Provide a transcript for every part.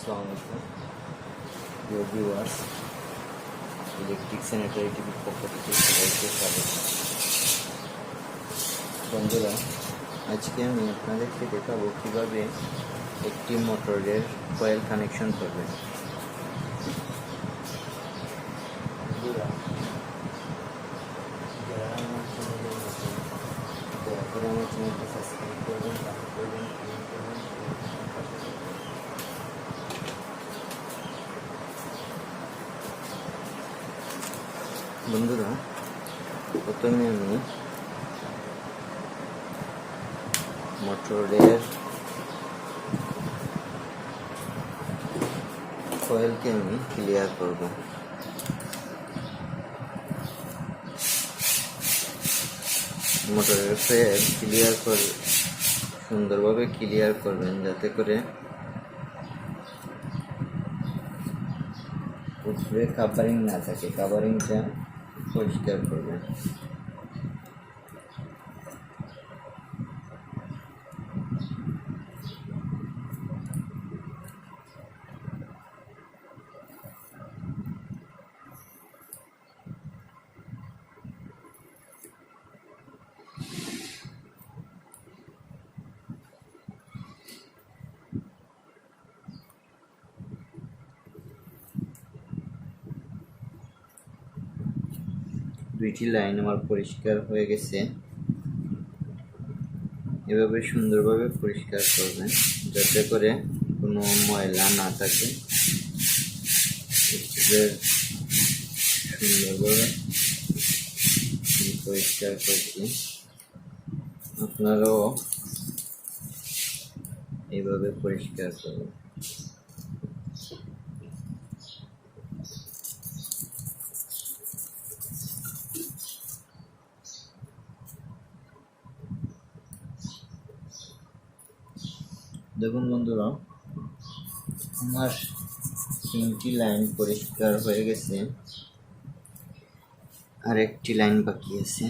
আসসালামু আলাইকুম প্রিয় ভিউয়ার্স, ইলেকট্রিক স্যানিটারি টিভির পক্ষ থেকে সবাইকে স্বাগত। বন্ধুরা, আজকে আমি আপনাদেরকে দেখাবো কীভাবে একটি মোটরের কয়েল কানেকশন করবেন। বন্ধুরা, যারা আমার চ্যানেলে নতুন, দয়া করে আমার চ্যানেলটি সাবস্ক্রাইব করবেন, লাইক করবেন, কমেন্ট করবেন। বন্ধুরা, প্রথমে আমি মোটরের কয়েলকে আমি ক্লিয়ার করব। মোটরের কয়েল সুন্দরভাবে ক্লিয়ার করবেন, যাতে করে উপরে কাভারিং না থাকে। কাভারিংটা পরিষ্কার করবেন। দুইটি লাইন আমার পরিষ্কার হয়ে গেছে। এভাবে সুন্দরভাবে পরিষ্কার করবেন, যাতে করে কোনো ময়লা না থাকে। সুন্দরভাবে পরিষ্কার করছি, আপনারাও এইভাবে পরিষ্কার করবেন। দেখুন বন্ধুরা, আমার 3টি লাইন পরিষ্কার হয়ে গেছে, আর একটি লাইন বাকি আছে।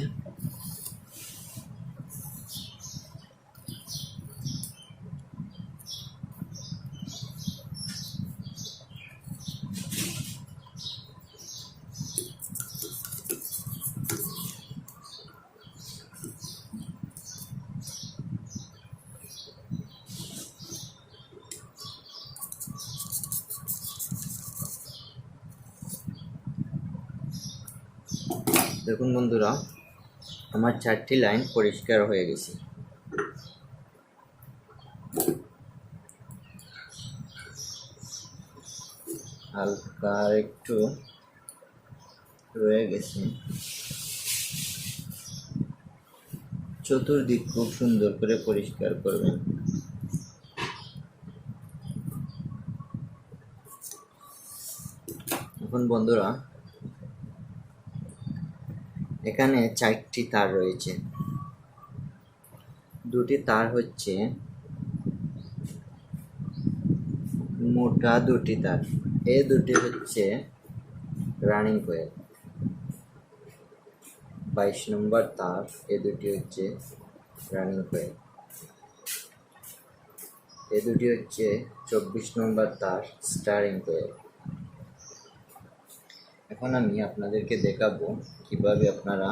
দেখুন বন্ধুরা, আমার 4টি লাইন পরিষ্কার হয়ে গেছে। হালকা একটু রয়ে গেছে। চতুর্দিক খুব সুন্দর করে পরিষ্কার করবেন। এখন বন্ধুরা, এখানে 4টি তার রয়েছে। 2টি তার হচ্ছে মোটা, 2টি তার। এই 2টি হচ্ছে রানিং কয়েল। 22 নম্বর তার, এই 2টি হচ্ছে রানিং কয়েল। এই 2টি হচ্ছে 24 নম্বর তার, স্টারিং কয়েল। এখন আমি আপনাদেরকে দেখাবো কিভাবে আপনারা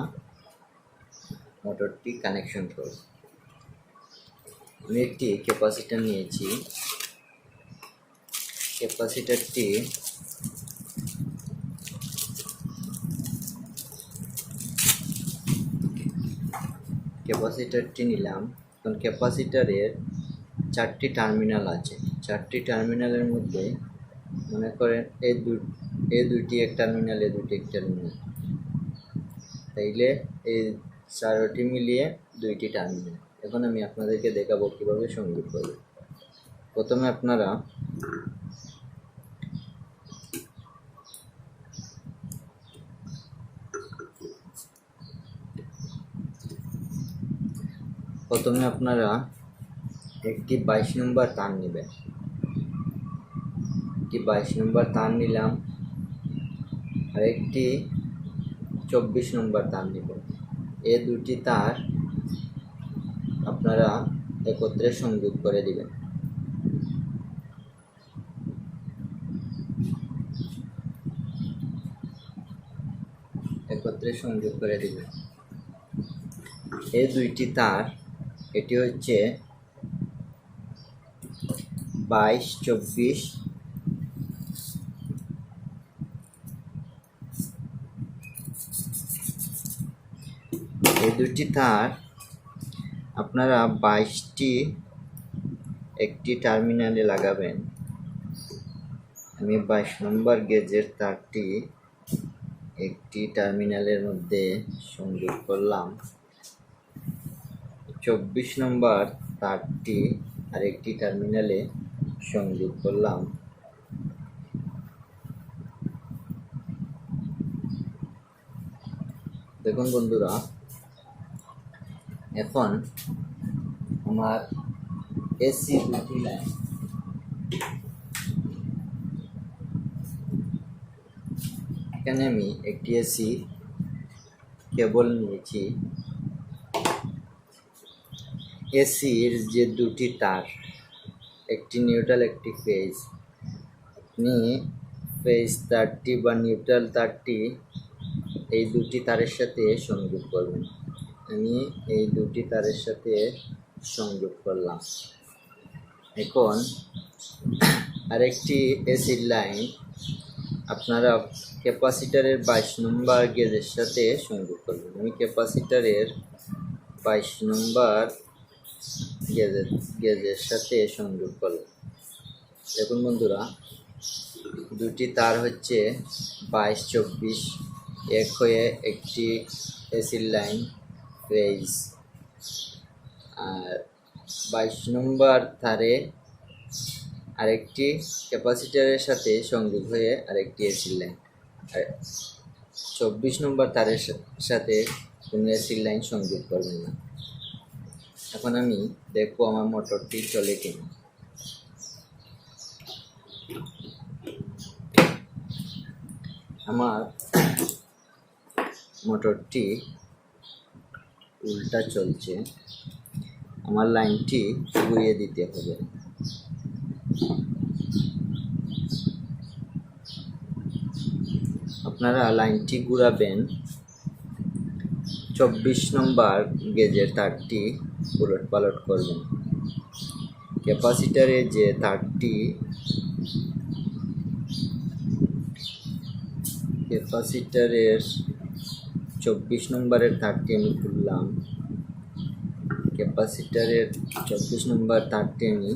মোটরটি কানেকশন করবেন। আমি একটি ক্যাপাসিটর নিয়েছি। ক্যাপাসিটরটি নিলাম। এখন ক্যাপাসিটরের 4টি টার্মিনাল আছে। 4টি টার্মিনালের মধ্যে মনে করেন এই দুইটি এক টার্মিনাল, এই দুইটি এক টার্মিনাল, তাইলে এই 4টি মিলিয়ে 2টি টার্মিনাল। এখন আমি আপনাদেরকে দেখাবো কিভাবে সংযোগ করবে। প্রথমে আপনারা একটি 22 নম্বর তার নেবেন। একটি 22 নম্বর তার নিলাম, আর একটি 24 নম্বর তার নিব। এই 2টি তার আপনারা একত্রে সংযোগ করে দিবেন। সাথে সংযোগ করে দিবেন। এই দুইটি তার, এটি হচ্ছে 22-24, এই দুইটি তার আপনারা 22টি একটি টার্মিনালে লাগাবেন। আমি 22 নম্বর গেজের তারটি একটি টার্মিনালের মধ্যে সংযোগ করলাম। 24 নম্বর তারটি আরেকটি টার্মিনালে সংযোগ করলাম। দেখুন বন্ধুরা, এখন আমার এসি দুটি লাইন, এখানে আমি একটি এসি কেবল নিয়েছি। এসির যে দুটি তার, একটি নিউট্রাল একটি ফেজ, আপনি ফেজ তারটি বা নিউট্রাল তারটি এই দুটি তারের সাথে সংযোগ করবেন। আমি এই দুটি তারের সাথে সংযোগ করলাম। এখন আরেকটি এসির লাইন আপনারা ক্যাপাসিটারের 22 নম্বর গেজের সাথে সংযোগ করবেন। আমি ক্যাপাসিটারের 22 নম্বর গেজের সাথে সংযোগ করলাম। দেখুন বন্ধুরা, দুটি তার হচ্ছে 22-24 এক হয়ে একটি এসির লাইন ফেজ, আর 22 নম্বর তারে আরেকটি ক্যাপাসিটারের সাথে সংযোগ হয়ে আরেকটি এসির লাইন, আর 24 নম্বর তারের সাথে কোনো এসির লাইন সংযোগ করবেন না। এখন আমি দেখবো আমার মোটরটি চলে কিনা। আমার মোটরটি উল্টা চলছে, আমার লাইনটি ঘুরিয়ে দিতে হবে। আপনারা লাইনটি ঘুরাবেন, 24 নম্বর গেজের তারটি উলট পালট করবেন। ক্যাপাসিটারে যে তারটি, ক্যাপাসিটারের 24 নম্বরের তারটি আমি খুললাম, ক্যাপাসিটারের 24 নম্বর তারটি আমি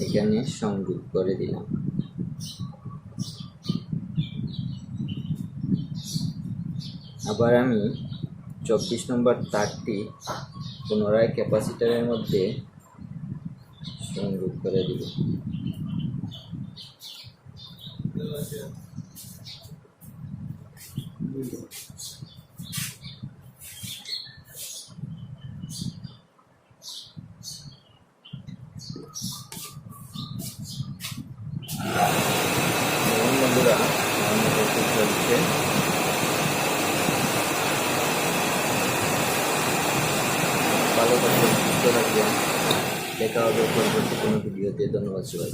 এখানে সংযোগ করে দিলাম। আবার আমি 24 নম্বর তারটি পুনরায় ক্যাপাসিটারের মধ্যে সংযোগ করে দিব। বন্ধুরা, আমার মোটরটি চলছে। ভালো থাকবেন, সুস্থ থাকবেন। দেখা হবে পরবর্তী কোনো ভিডিওতে। ধন্যবাদ সবাই।